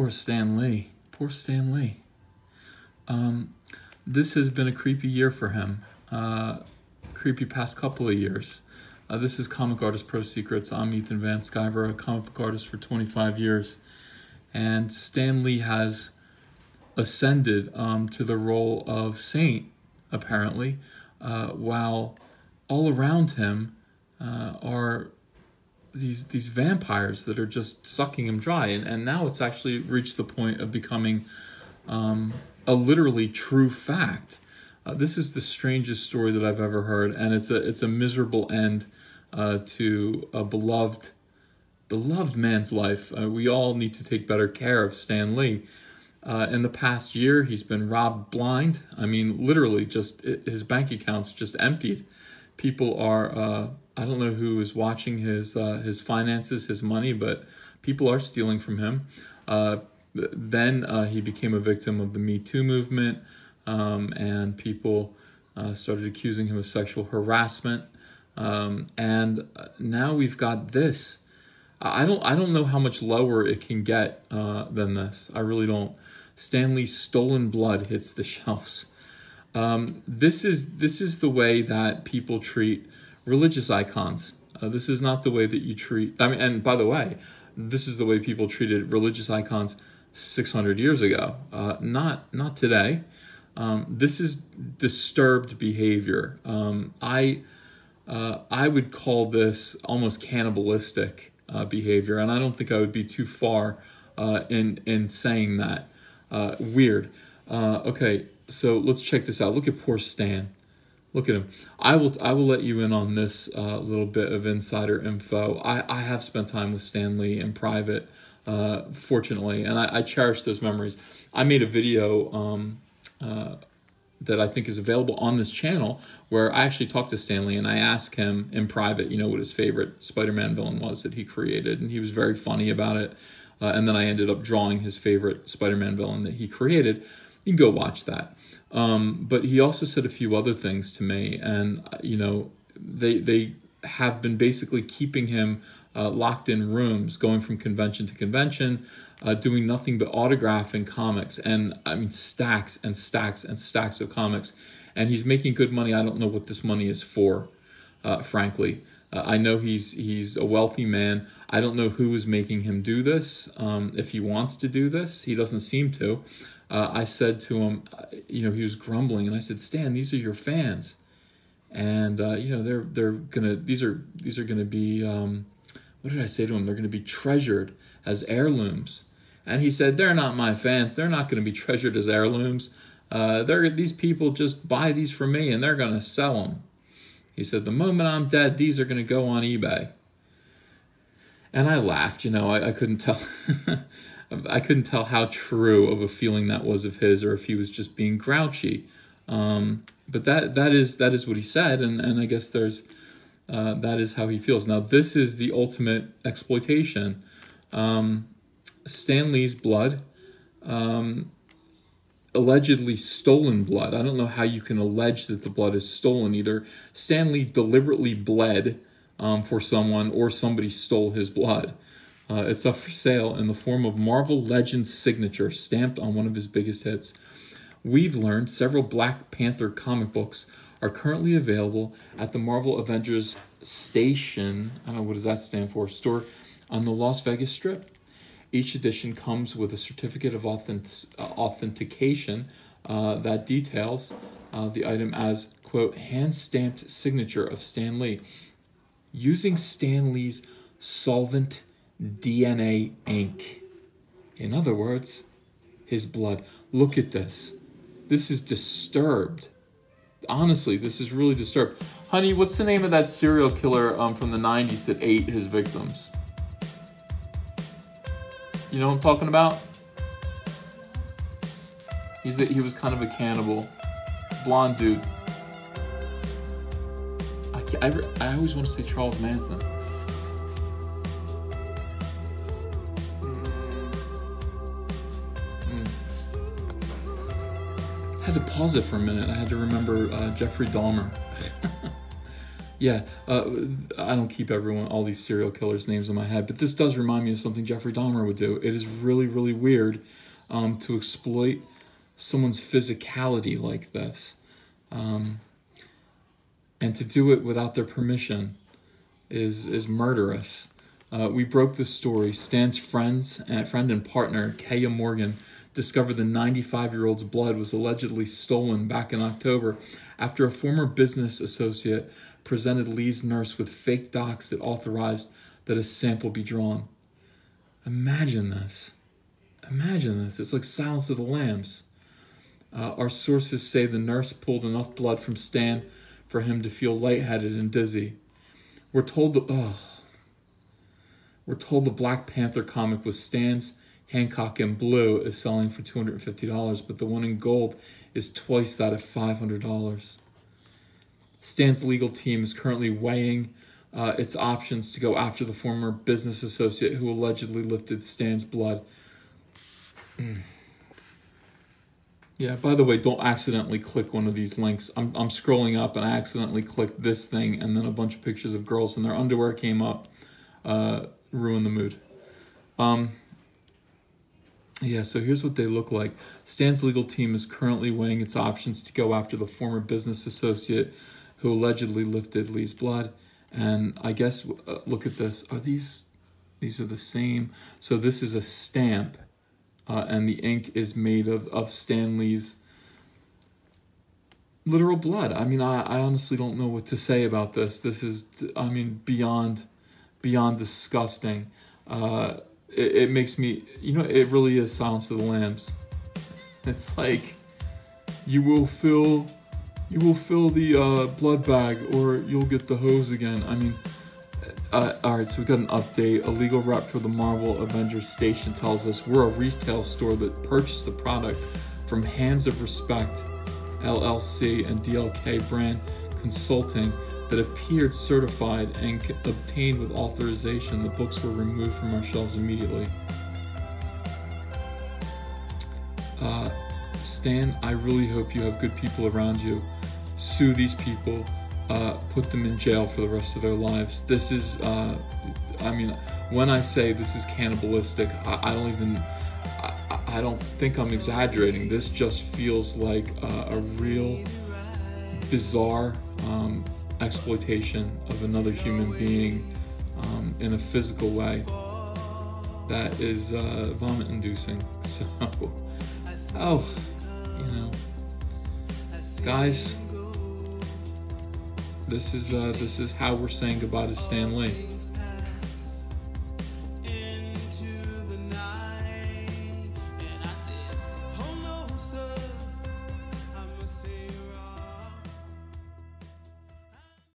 Poor Stan Lee. Poor Stan Lee. This has been a creepy year for him. Creepy past couple of years. This is Comic Artist Pro Secrets. I'm Ethan Van Sciver, a comic book artist for 25 years. And Stan Lee has ascended to the role of saint, apparently, while all around him are these vampires that are just sucking him dry. And now it's actually reached the point of becoming a literally true fact. This is the strangest story that I've ever heard, and it's a miserable end to a beloved man's life. We all need to take better care of Stan Lee. In the past year, he's been robbed blind. I mean, literally, just his bank account's just emptied. People are I don't know who is watching his finances, his money, but people are stealing from him. Then he became a victim of the Me Too movement, and people started accusing him of sexual harassment. And now we've got this. I don't know how much lower it can get than this. I really don't. Stan Lee's stolen blood hits the shelves. This is the way that people treat religious icons. This is not the way that you treat. I mean, and by the way, this is the way people treated religious icons 600 years ago. Not today. This is disturbed behavior. I would call this almost cannibalistic behavior, and I don't think I would be too far in saying that. Weird. Okay, so let's check this out. Look at poor Stan. Look at him. I will let you in on this little bit of insider info. I have spent time with Stan Lee in private, fortunately, and I cherish those memories. I made a video that I think is available on this channel where I actually talked to Stan Lee and I asked him in private, what his favorite Spider-Man villain was that he created, and he was very funny about it. And then I ended up drawing his favorite Spider-Man villain that he created. You can go watch that. But he also said a few other things to me, and they have been basically keeping him locked in rooms, going from convention to convention, doing nothing but autographing comics, and I mean stacks and stacks and stacks of comics, and he's making good money. I don't know what this money is for, frankly. I know he's a wealthy man. I don't know who is making him do this. If he wants to do this, he doesn't seem to. I said to him, he was grumbling, and I said, Stan, these are your fans, and they're gonna these are gonna be what did I say to him? They're gonna be treasured as heirlooms. And he said, they're not my fans. They're not gonna be treasured as heirlooms. These people just buy these from me, and they're gonna sell them. He said, the moment I'm dead, these are gonna go on eBay. And I laughed. I couldn't tell. I couldn't tell how true of a feeling that was of his, or if he was just being grouchy. But that is what he said, and I guess that is how he feels. Now, this is the ultimate exploitation. Stan Lee's blood, allegedly stolen blood. I don't know how you can allege that the blood is stolen. Either Stan Lee deliberately bled for someone, or somebody stole his blood. It's up for sale in the form of Marvel Legends signature stamped on one of his biggest hits. We've learned several Black Panther comic books are currently available at the Marvel Avengers Station, I don't know, what does that stand for, store on the Las Vegas Strip. Each edition comes with a certificate of authentication that details the item as, quote, hand-stamped signature of Stan Lee, using Stan Lee's solvent DNA ink. In other words, his blood. Look at this. This is disturbed. Honestly, this is really disturbed. Honey, what's the name of that serial killer from the 90s that ate his victims? You know what I'm talking about? He was kind of a cannibal. Blonde dude. I always want to say Charles Manson. I had to pause it for a minute. I had to remember Jeffrey Dahmer. Yeah, I don't keep all these serial killers' names in my head, but this does remind me of something Jeffrey Dahmer would do. It is really, really weird to exploit someone's physicality like this. And to do it without their permission is murderous. We broke this story. Stan's friend and partner, Kaya Morgan, discovered the 95-year-old's blood was allegedly stolen back in October after a former business associate presented Lee's nurse with fake docs that authorized that a sample be drawn. Imagine this. Imagine this. It's like Silence of the Lambs. Our sources say the nurse pulled enough blood from Stan for him to feel lightheaded and dizzy. We're told the Black Panther comic with Stan's Hancock in blue is selling for $250, but the one in gold is twice that at $500. Stan's legal team is currently weighing its options to go after the former business associate who allegedly lifted Stan's blood. Yeah, by the way, don't accidentally click one of these links. I'm scrolling up and I accidentally clicked this thing, and then a bunch of pictures of girls in their underwear came up. Ruin the mood. Yeah, so here's what they look like. Stan's legal team is currently weighing its options to go after the former business associate who allegedly lifted Lee's blood. And I guess, look at this. These are the same. So this is a stamp, and the ink is made of Stan Lee's literal blood. I mean, I honestly don't know what to say about this. This is, I mean, beyond disgusting. It makes me, it really is Silence of the Lambs. It's like, you will fill the blood bag or you'll get the hose again. I mean, alright, so we got an update. A legal rep for the Marvel Avengers station tells us we're a retail store that purchased the product from Hands of Respect, LLC, and DLK Brand Consulting that appeared certified and obtained with authorization. The books were removed from our shelves immediately. Stan, I really hope you have good people around you. Sue these people, put them in jail for the rest of their lives. This is, I mean, when I say this is cannibalistic, I don't think I'm exaggerating. This just feels like a real bizarre exploitation of another human being in a physical way that is vomit-inducing. So, guys, this is how we're saying goodbye to Stan Lee.